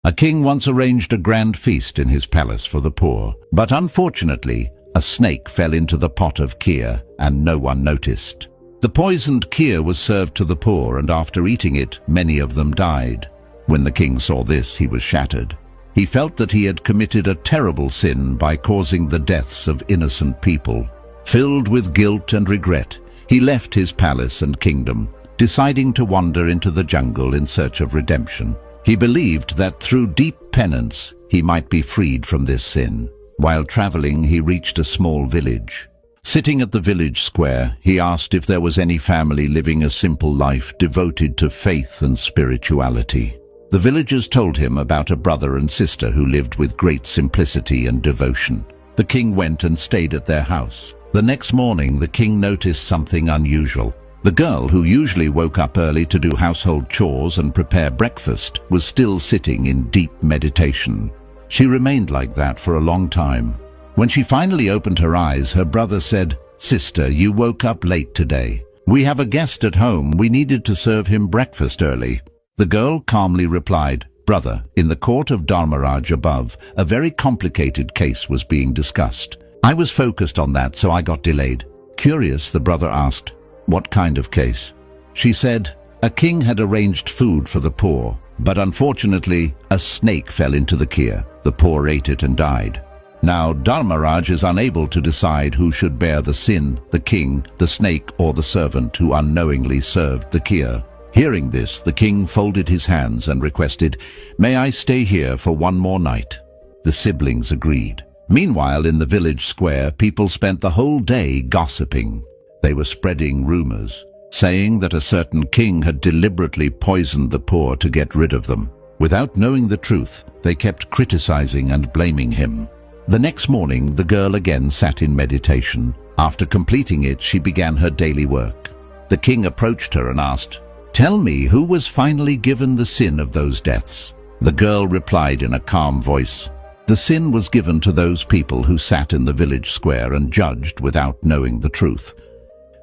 A king once arranged a grand feast in his palace for the poor, but unfortunately, a snake fell into the pot of kheer and no one noticed. The poisoned kheer was served to the poor, and after eating it, many of them died. When the king saw this, he was shattered. He felt that he had committed a terrible sin by causing the deaths of innocent people. Filled with guilt and regret, he left his palace and kingdom, deciding to wander into the jungle in search of redemption. He believed that through deep penance, he might be freed from this sin. While traveling, he reached a small village. Sitting at the village square, he asked if there was any family living a simple life devoted to faith and spirituality. The villagers told him about a brother and sister who lived with great simplicity and devotion. The king went and stayed at their house. The next morning, the king noticed something unusual. The girl, who usually woke up early to do household chores and prepare breakfast, was still sitting in deep meditation. She remained like that for a long time. When she finally opened her eyes, her brother said, "Sister, you woke up late today. We have a guest at home. We needed to serve him breakfast early." The girl calmly replied, "Brother, in the court of Dharmaraj above, a very complicated case was being discussed. I was focused on that, so I got delayed." Curious, the brother asked, "What kind of case?" She said, "A king had arranged food for the poor, but unfortunately, a snake fell into the kheer. The poor ate it and died. Now, Dharmaraj is unable to decide who should bear the sin, the king, the snake, or the servant who unknowingly served the kheer." Hearing this, the king folded his hands and requested, "May I stay here for one more night?" The siblings agreed. Meanwhile, in the village square, people spent the whole day gossiping. They were spreading rumors, saying that a certain king had deliberately poisoned the poor to get rid of them. Without knowing the truth, they kept criticizing and blaming him. The next morning, the girl again sat in meditation. After completing it, she began her daily work. The king approached her and asked, "Tell me, who was finally given the sin of those deaths?" The girl replied in a calm voice, "The sin was given to those people who sat in the village square and judged without knowing the truth,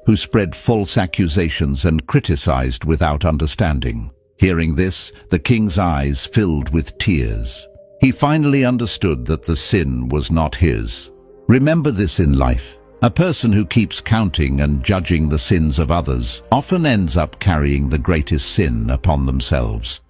who spread false accusations and criticized without understanding." Hearing this, the king's eyes filled with tears. He finally understood that the sin was not his. Remember this in life. A person who keeps counting and judging the sins of others often ends up carrying the greatest sin upon themselves.